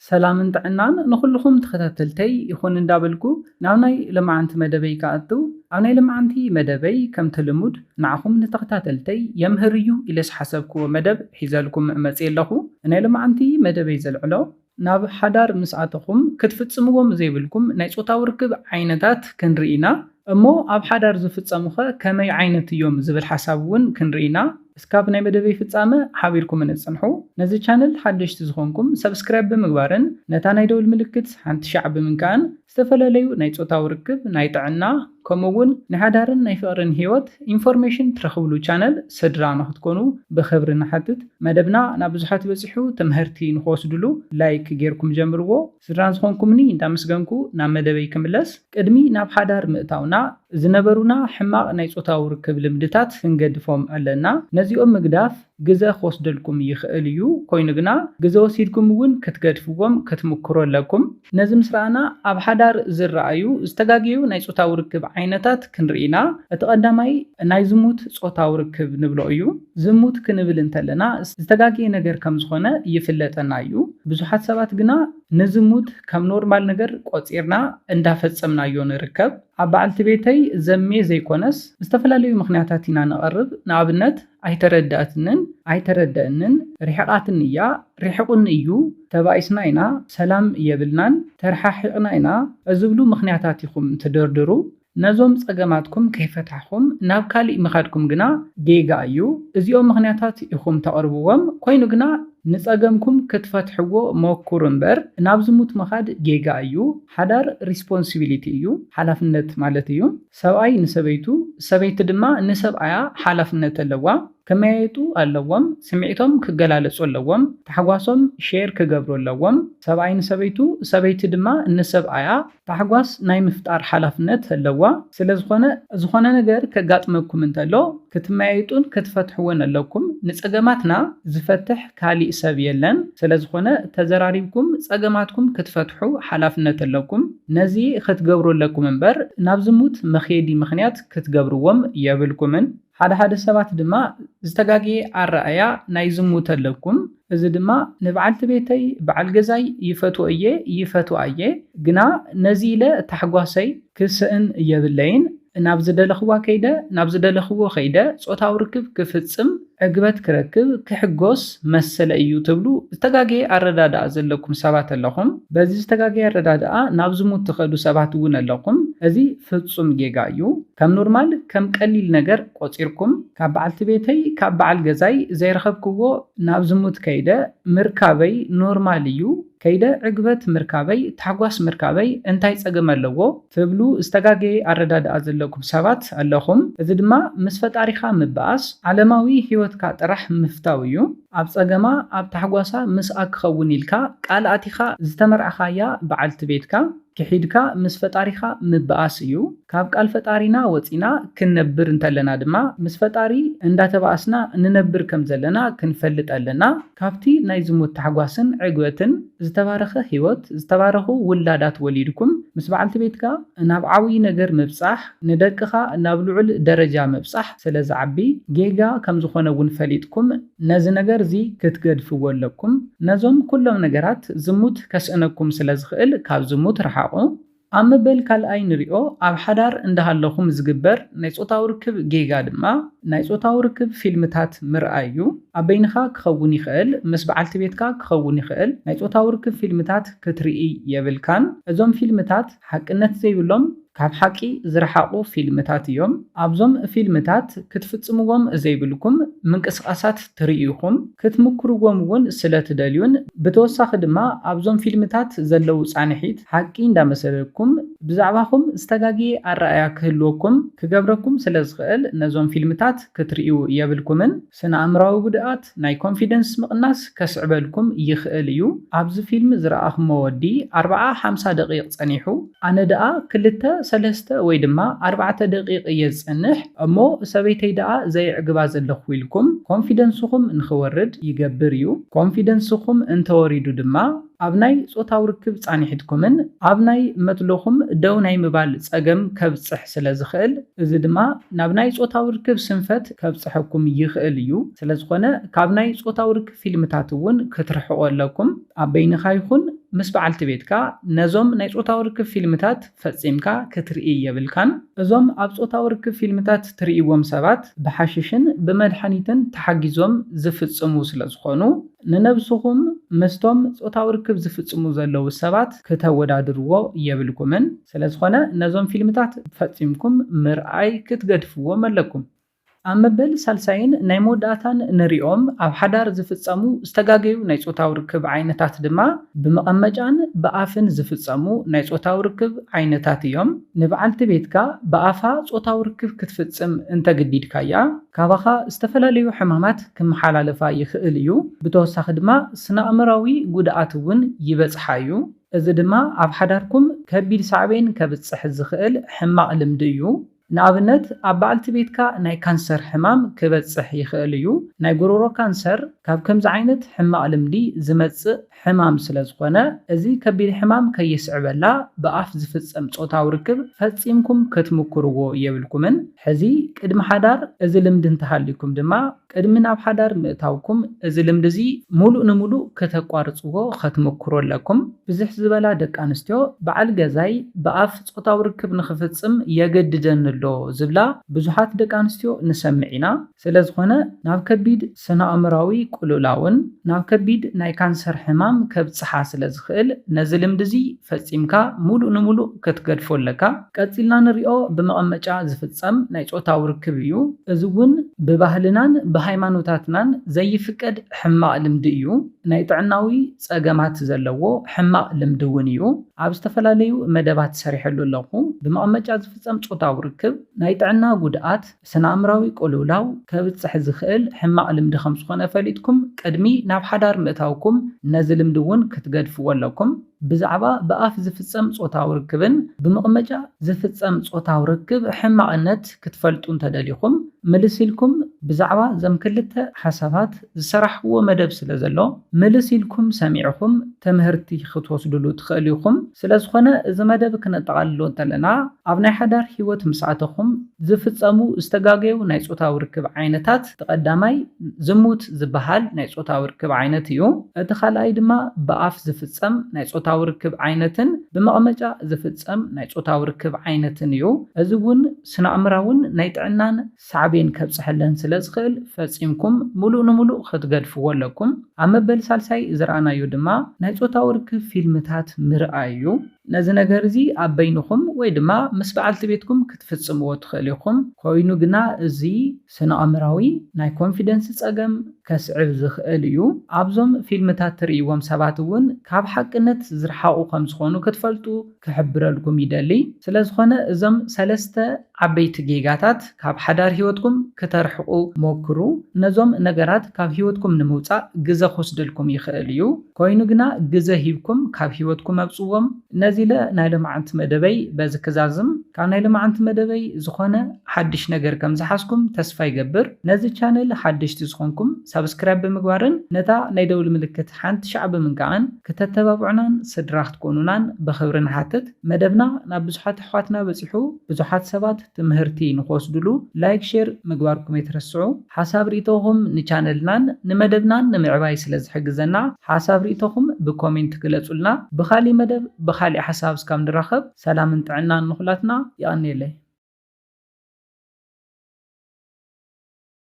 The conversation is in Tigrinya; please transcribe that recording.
سلام طعنان نخلكم تخታተልተይ ይኹን እንዳበልኩ ናብ ናይ ልምዓንቲ መደበይ ከኣቱ ኣብ ናይ ልምዓንቲ መደበይ ከም ተልሙድ ንዓኹም ንተኸታተልተይ የምህር እዩ ኢለስ ሓሰብክዎ መደብ ሒዘልኩም መጽእ ኣለኹ ናይ ልምዓንቲ መደበይ ዘልዕሎ ናብ ሓዳር ምስኣተኹም ክትፍጽምዎም ዘይብልኩም ናይ ጾታዊ ርክብ ዓይነታት ክንርኢና እሞ ኣብ ሓዳር ዝፍጸሙኸ ከመይ ዓይነት እዮም ዝብል ሓሳብ እውን ክንርኢና እስካብ ናይ መደበይ ፍጻመ ሓቢርኩም ንጽንሑ ነዚ ቻነል ሓደሽቲ ዝኾንኩም ሰብስክራይብ ብምግባርን ነታ ናይ ደውል ምልክት ሓንቲ ሻዕ ብምንካን ዝተፈላለዩ ናይ ጾታዊ ርክብ ናይ ጥዕና ከምኡውን ናይ ሓዳርን ናይ ፍቕርን ህይወት ኢንፎርሜሽን ትረኽብሉ ቻነል ስድራ ንኽትኮኑ ብኽብሪ ንሓትት መደብና ናብ ብዙሓት በፂሑ ትምህርቲ ንኽወስድሉ ላይክ ጌርኩም ጀምርዎ ስድራን ዝኾንኩምኒ እንዳመስገንኩ ናብ መደበይ ክምለስ ቅድሚ ናብ ሓዳር ምእታውና ዝነበሩና ሕማቕ ናይ ጾታዊ ርክብ ልምድታት ክንገድፎም ኣለና ነዚኦም ምግዳፍ ግዘ ክወስደልኩም ይኽእል እዩ ኮይኑ ግና ግዘ ወሲድኩም እውን ክትገድፍዎም ክትምክሩ ኣለኩም ነዚ ምስራና ኣብ ሓዳር ዝረኣዩ ዝተጋግዩ ናይ ጾታዊ ርክብ ዓይነታት ክንርኢና እቲ ቀዳማይ ናይ ዝሙት ጾታዊ ርክብ ንብሎ እዩ ዝሙት ክንብል እንተለና ዝተጋግየ ነገር ከም ዝኾነ ይፍለጠና እዩ ብዙሓት ሰባት ግና ንዝሙት ከም ኖርማል ነገር ቆፂርና እንዳፈጸምናዮ ንርከብ ኣብ በዓልቲ ቤተይ ዘሜ ዘይኮነስ ዝተፈላለዩ ምኽንያታት ኢና ነቐርብ ንኣብነት ኣይተረድአንን ሪሕቓትን እያ ሪሕቑን እዩ ተባኢስና ኢና ሰላም የብልናን ተረሓሒቕና ኢና ዝብሉ ምኽንያታት ኢኹም ትድርድሩ ነዞም ጸገማትኩም ከይፈታሕኩም ናብ ካሊእ ምኻድኩም ግና ጌጋ እዩ እዚኦም ምኽንያታት ኢኹም ተቐርብዎም ኮይኑ ግና ንጸገምኩም ክትፈትሕዎ ሞክሩ እምበር ናብ ዝሙት ምኻድ ጌጋ እዩ ሓዳር ሪስፖንሲቢሊቲ እዩ ሓላፍነት ማለት እዩ ሰብኣይ ንሰበይቱ ሰበይቲ ድማ ንሰብኣያ ሓላፍነት ኣለዋ ከመያየጡ ኣለዎም ስምዒቶም ክገላለጹ ኣለዎም ታሕጓሶም ሼር ክገብሩ ኣለዎም ሰብኣይ ንሰበይቱ ሰበይቲ ድማ ንሰብኣያ ታሕጓስ ናይ ምፍጣር ሓላፍነት ኣለዋ ስለዝኾነ ነገር ከጋጥመኩም እንተሎ ክትመያየጡን ክትፈትሕዎን ኣለኩም ንጸገማትና ዝፈትሕ ካሊእ ሰብ የለን ስለዝኾነ ተዘራሪብኩም ጸገማትኩም ክትፈትሑ ሓላፍነት ኣለኩም ነዚ ክትገብሩ ኣለኩም እምበር ናብ ዝሙት መኼዲ ምኽንያት ክትገብርዎም የብልኩምን ሓደ ሰባት ድማ ዝተጋግየ ኣረኣያ ናይ ዝሙት ኣለኩም እዚ ድማ ንበዓልቲ ቤተይ በዓል ገዛይ ይፈትዋ እየ ግና ነዚ ኢለ ታሕጓሰይ ክስእን የብለይን ናብ ዝደለኽዎ ከይደ ጾታዊ ርክብ ክፍጽም ዕግበት ክረክብ ክሕጎስ መሰለ እዩ ትብሉ ዝተጋግየ ኣረዳድኣ ዘለኩም ሰባት ኣለኹም በዚ ዝተጋግየ ኣረዳድኣ ናብ ዝሙት ትኸዱ ሰባት እውን ኣለኹም እዚ ፍጹም ጌጋ እዩ ከም ኖርማል ከም ቀሊል ነገር ቆፂርኩም ካብ በዓልቲ ቤተይ ካብ በዓል ገዛይ ዘይረኸብክዎ ናብ ዝሙት ከይደ ምርካበይ ኖርማል እዩ ከይደ ዕግበት ምርካበይ ታሕጓስ ምርካበይ እንታይ ጸገም ኣለዎ ትብሉ ዝተጋግየ ኣረዳድኣ ዘለኩም ሰባት ኣለኹም እዚ ድማ ምስ ፈጣሪኻ ምባኣስ ዓለማዊ ህይወትካ ጥራሕ ምፍታው እዩ ኣብ ጸገማ ኣብ ታሕጓሳ ምስኣ ክኸውን ኢልካ ቃልኣቲኻ ዝተመርዓኻያ በዓልቲ ቤትካ ክሒድካ ምስ ፈጣሪኻ ምባኣስ እዩ ካብ ቃል ፈጣሪና ወፂና ክንነብር እንተለና ድማ ምስ ፈጣሪ እንዳተባኣስና ንነብር ከም ዘለና ክንፈልጥ ኣለና ካብቲ ናይ ዝሙት ታሕጓስን ዕግበትን ዝተባረኸ ህይወት ዝተባረኹ ውላዳት ወሊድኩም ምስ በዓልቲ ቤትካ ናብ ዓብይ ነገር ምብጻሕ ንደቅኻ ናብ ልዑል ደረጃ ምብጻሕ ስለዝዓቢ ጌጋ ከም ዝኾነ እውን ፈሊጥኩም ነዚ ነገር እዚ ክትገድፍዎ ኣለኩም ነዞም ኩሎም ነገራት ዝሙት ከስእነኩም ስለዝኽእል ካብ ዝሙት ረሓቁ ኣብ መበል ካልኣይ ንሪኦ ኣብ ሓዳር እንዳሃለኹም ዝግበር ናይ ጾታዊ ርክብ ጌጋ ድማ ናይ ጾታዊ ርክብ ፊልምታት ምርኣይ እዩ ኣብ በይንኻ ክኸውን ይኽእል ምስ በዓልቲ ቤትካ ክኸውን ይኽእል ናይ ጾታዊ ርክብ ፊልምታት ክትርኢ የብልካን እዞም ፊልምታት ሓቅነት ዘይብሎም ካብ ሓቂ ዝረሓቁ ፊልምታት እዮም ኣብዞም ፊልምታት ክትፍጽምዎም ዘይብልኩም ምንቅስቃሳት ትርኢኹም ክትምክርዎም እውን ስለትደልዩን ብተወሳኺ ድማ ኣብዞም ፊልምታት ዘለው ጻንሒት ሓቂ እንዳመሰለኩም ብዛዕባኹም ዝተጋግየ ኣረኣያ ክህልወኩም ክገብረኩም ስለዝኽእል ነዞም ፊልምታት ክትርእዩ የብልኩምን ስነ ኣእምራዊ ጉድኣት ናይ ኮንፊደንስ ምቕናስ ከስዕበልኩም ይኽእል እዩ ኣብዚ ፊልም ዝረኣኹሞ ወዲ 40-50 ደቂቕ ጸኒሑ ኣነ ደኣ 2-3 ወይ ድማ 4 ደቂቕ እየ ዝጸንሕ እሞ ሰበይተይ ደኣ ዘይዕግባ ዘለኹ ኢልኩም ኮንፊደንስኹም ንኽወርድ ይገብር እዩ ኮንፊደንስኹም እንተወሪዱ ድማ ኣብ ናይ ጾታዊ ርክብ ጻኒሕትኩምን ኣብ ናይ መጥለኹም ደው ናይ ምባል ጸገም ከብጽሕ ስለዝኽእል እዚ ድማ ናብ ናይ ጾታዊ ርክብ ስንፈት ከብጽሐኩም ይኽእል እዩ ስለዝኾነ ካብ ናይ ጾታዊ ርክብ ፊልምታት እውን ክትርሕቑ ኣለኩም ኣብ በይንኻ ይኹን ምስ በዓልቲ ቤትካ ነዞም ናይ ጾታዊ ርክብ ፊልምታት ፈጺምካ ክትርኢ የብልካን። እዞም ኣብ ጾታዊ ርክብ ፊልምታት ትርእይዎም ሰባት ብሓሽሽን ብመድሓኒትን ተሓጊዞም ዝፍጽሙ ስለ ዝኾኑ ንነብስኹም ምስቶም ጾታዊ ርክብ ዝፍጽሙ ዘለዉ ሰባት ከተወዳድርዎ የብልኩምን። ስለ ዝኾነ ነዞም ፊልምታት ፈጺምኩም ምርኣይ ክትገድፍዎም ኣለኩም። ኣብ መበል ሳልሳይን ናይ መወዳእታን ንሪኦም ኣብ ሓዳር ዝፍጸሙ ዝተጋገዩ ናይ ጾታዊ ርክብ ዓይነታት ድማ ብመቐመጫን ብኣፍን ዝፍጸሙ ናይ ጾታዊ ርክብ ዓይነታት እዮም። ንበዓልቲ ቤትካ ብኣፋ ጾታዊ ርክብ ክትፍጽም እንተገዲድካያ ካባኻ ዝተፈላለዩ ሕማማት ክመሓላለፋ ይኽእል እዩ። ብተወሳኺ ድማ ስነ-ኣእምራዊ ጉድኣት እውን ይበጽሓ እዩ። እዚ ድማ ኣብ ሓዳርኩም ከቢድ ሳዕቤን ከብጽሕ ዝኽእል ሕማቕ ልምዲ እዩ። ንኣብነት ኣብ በዓልቲ ቤትካ ናይ ካንሰር ሕማም ክበጽሕ ይኽእል እዩ። ናይ ጉሮሮ ካንሰር ካብ ከምዚ ዓይነት ሕማቕ ልምዲ ዝመጽእ ሕማም ስለ ዝኾነ እዚ ከቢድ ሕማም ከየስዕበላ ብኣፍ ዝፍጸም ጾታዊ ርክብ ፈጺምኩም ክትምክርዎ የብልኩምን። ሕዚ ቅድሚ ሓዳር እዚ ልምዲ እንተሃልይኩም ድማ ቅድሚ ናብ ሓዳር ምእታውኩም እዚ ልምዲ እዚ ሙሉእ ንሙሉእ ከተቋርጽዎ ክትምክሩ ኣለኩም። ብዝሕ ዝበላ ደቂ ኣንስትዮ በዓል ገዛይ ብኣፍ ጾታዊ ርክብ ንኽፍጽም የገድደኒ ኣሎ ዝብላ ብዙሓት ደቂ ኣንስትዮ ንሰምዕ ኢና። ስለ ዝኾነ ናብ ከቢድ ስነ-ኣእምራዊ ቁልውላውን ናብ ከቢድ ናይ ካንሰር ሕማም ከብጽሓ ስለ ዝኽእል ነዚ ልምዲ እዚ ፈጺምካ ሙሉእ ንሙሉእ ክትገድፎ ኣለካ። ቀፂልና ንሪኦ ብመቐመጫ ዝፍጸም ናይ ጾታዊ ርክብ እዩ። እዚ እውን ብባህልናን ብሃይማኖታትናን ዘይፍቀድ ሕማቕ ልምዲ እዩ። ናይ ጥዕናዊ ጸገማት ዘለዎ ሕማቕ ልምዲ እውን እዩ። ኣብ ዝተፈላለዩ መደባት ሰሪሐሉ ኣለኹ። ብመቐመጫ ዝፍጸም ጾታዊ ርክብ ናይ ጥዕና ጉድኣት ስነ-ኣእምራዊ ቁልውላው ከብጽሕ ዝኽእል ሕማቕ ልምዲ ከም ዝኾነ ፈሊጥኩም ቅድሚ ናብ ሓዳር ምእታውኩም ነዚ ልምዲ እውን ክትገድፍዎ ኣለኩም። ብዛዕባ ብኣፍ ዝፍጸም ጾታዊ ርክብን ብመቐመጫ ዝፍጸም ጾታዊ ርክብ ሕማቕነት ክትፈልጡ እንተደሊኹም ምልስ ኢልኩም ብዛዕባ እዞም ክልተ ሓሳባት ዝሰራሕዎ መደብ ስለ ዘሎ ምልስ ኢልኩም ሰሚዕኹም ትምህርቲ ክትወስድሉ ትኽእሉ ኢኹም። ስለ ዝኾነ እዚ መደብ ክነጠቓልሎ እንተለና ኣብ ናይ ሓዳር ሂወት ምስኣተኹም ዝፍጸሙ ዝተጋገዩ ናይ ጾታዊ ርክብ ዓይነታት ተቐዳማይ ዝሙት ዝበሃል ናይ ጾታዊ ርክብ ዓይነት እዩ። እቲ ካልኣይ ድማ ብኣፍ ዝፍጸም ናይ ጾታዊ ርክብ ዓይነትን ብመቐመጫ ዝፍጸም ናይ ጾታዊ ርክብ ዓይነትን እዩ። እዚ እውን ስነ-ኣእምራውን ናይ ጥዕናን ሳዕቤን ከብጽሐለን ስለ ዝኽእል ፈጺምኩም ሙሉእ ንሙሉእ ክትገድፍዎ ኣለኩም። ኣብ መበል ሳልሳይ ዝረኣናዮ ድማ ናይ ጾታዊ ርክብ ፊልምታት ምርኣይ እዩ። ነዚ ነገር እዚ ኣብ በይንኹም ወይ ድማ ምስ በዓልቲ ቤትኩም ክትፍጽምዎ ትኽእሉ ኢኹም። ኮይኑ ግና እዚ ስነ-ኣእምራዊ ናይ ኮንፊደንስ ጸገም ከስዕብ ዝኽእል እዩ። ኣብዞም ፊልምታት ትርእይዎም ሰባት እውን ካብ ሓቅነት ዝረሓቑ ከም ዝኾኑ ክትፈልጡ ክሕብረልኩም ይደሊ። ስለ ዝኾነ እዞም ሰለስተ ዓበይቲ ጌጋታት ካብ ሓዳር ሂወትኩም ክተርሕቑ ሞክሩ። ነዞም ነገራት ካብ ሂወትኩም ንምውፃእ ግዘ ክወስደልኩም ይኽእል እዩ። ኮይኑ ግና ግዘ ሂብኩም ካብ ሂወትኩም ኣብፅዎም። ነዚ ለ ናይ ሎማዓንቲ መደበይ በዚ ክዛዝም ካብ ናይ ሎማዓንቲ መደበይ ዝኾነ ሓድሽ ነገር ከም ዝሓዝኩም ተስፋ ይገብር። ነዚ ቻነል ሓድሽቲ ዝኾንኩም ሰብስክራይብ ብምግባርን ነታ ናይ ደውሊ ምልክት ሓንቲ ሻዕ ብምንካዕን ከተተባብዑናን ስድራ ክትኮኑናን ብኽብሪ ንሓትት። መደብና ናብ ብዙሓት ኣሕዋትና በፂሑ ብዙሓት ሰባት ትምህርቲ ንኽወስድሉ ላይክ ሼር ምግባርኩም ኣይትረስዑ። ሓሳብ ርእቶኹም ንቻነልናን ንመደብናን ንምዕባይ ስለ ዝሕግዘና ሓሳብ ርእቶኹም ብኮሜንት ግለጹልና። ብኻሊእ መደብ ብኻሊእ ሓሳብ እስካብ ንራኸብ ሰላምን ጥዕናን ንኹላትና ይቐኒየለይ።